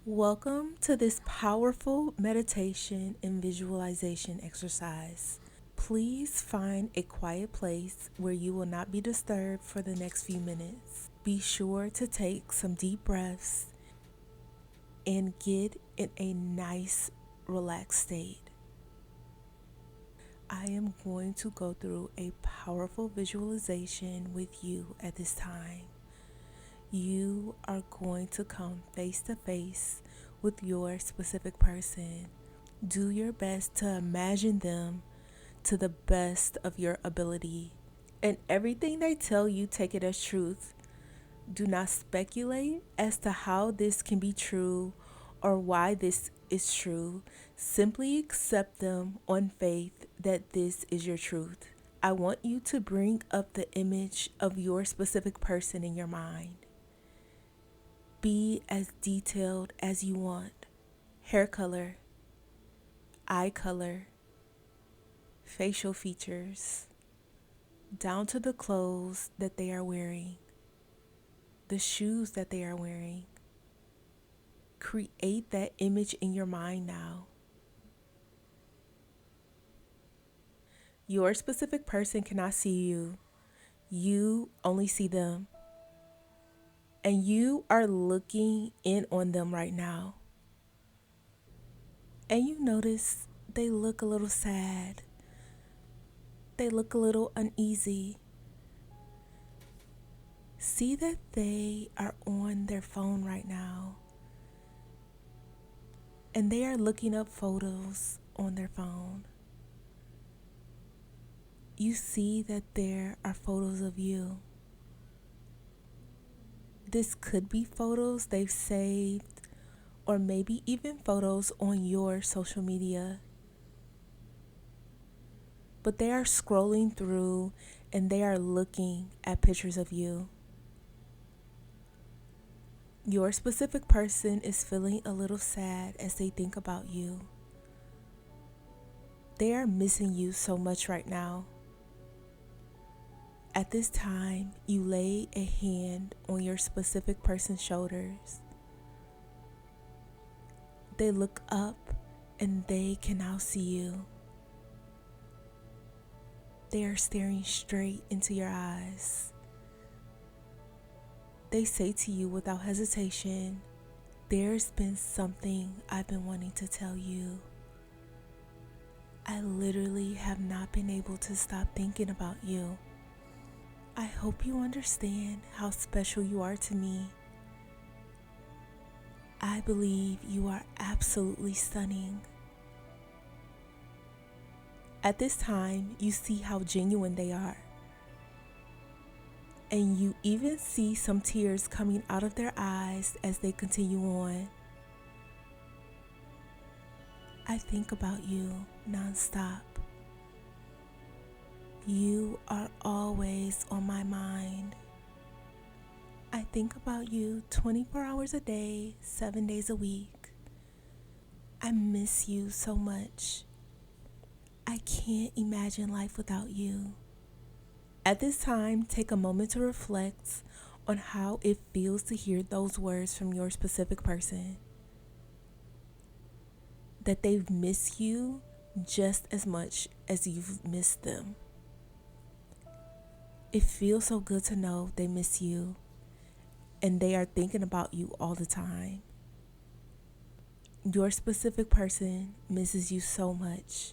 Welcome to this powerful meditation and visualization exercise. Please find a quiet place where you will not be disturbed for the next few minutes. Be sure to take some deep breaths and get in a nice, relaxed state. I am going to go through a powerful visualization with you at this time. You are going to come face to face with your specific person. Do your best to imagine them to the best of your ability. And everything they tell you, take it as truth. Do not speculate as to how this can be true or why this is true. Simply accept them on faith that this is your truth. I want you to bring up the image of your specific person in your mind. Be as detailed as you want. Hair color, eye color, facial features, down to the clothes that they are wearing, the shoes that they are wearing. Create that image in your mind now. Your specific person cannot see you. You only see them. And you are looking in on them right now. And you notice they look a little sad. They look a little uneasy. See that they are on their phone right now. And they are looking up photos on their phone. You see that there are photos of you. This could be photos they've saved, or maybe even photos on your social media. But they are scrolling through and they are looking at pictures of you. Your specific person is feeling a little sad as they think about you. They are missing you so much right now. At this time, you lay a hand on your specific person's shoulders. They look up and they can now see you. They are staring straight into your eyes. They say to you without hesitation, "There's been something I've been wanting to tell you. I literally have not been able to stop thinking about you. I hope you understand how special you are to me. I believe you are absolutely stunning." At this time, you see how genuine they are. And you even see some tears coming out of their eyes as they continue on. I think about you nonstop. You are always on my mind. I think about you 24 hours a day, 7 days a week. I miss you so much. I can't imagine life without you. At this time, take a moment to reflect on how it feels to hear those words from your specific person. That they've missed you just as much as you've missed them. It feels so good to know they miss you and they are thinking about you all the time. Your specific person misses you so much.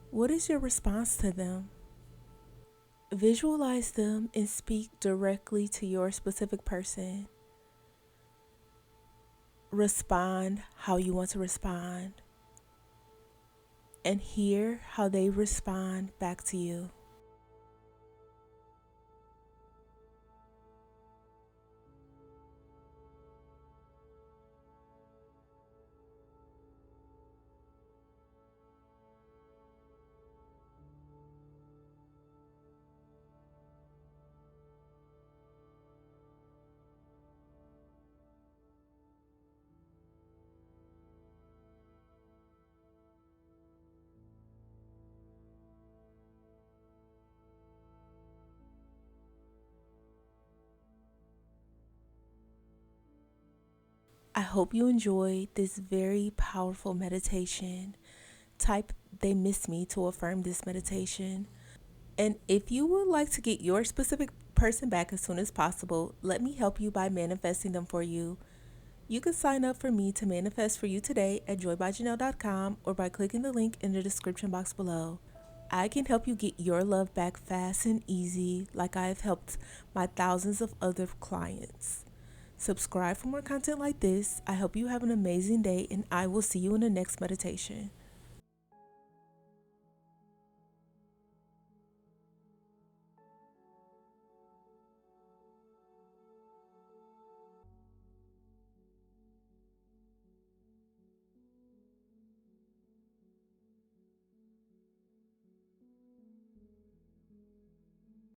What is your response to them? Visualize them and speak directly to your specific person. Respond how you want to respond and hear how they respond back to you. I hope you enjoyed this very powerful meditation. Type "they miss me" to affirm this meditation. And if you would like to get your specific person back as soon as possible, let me help you by manifesting them for you. You can sign up for me to manifest for you today at joybyjanelle.com or by clicking the link in the description box below. I can help you get your love back fast and easy, like I have helped my thousands of other clients. Subscribe for more content like this. I hope you have an amazing day, and I will see you in the next meditation.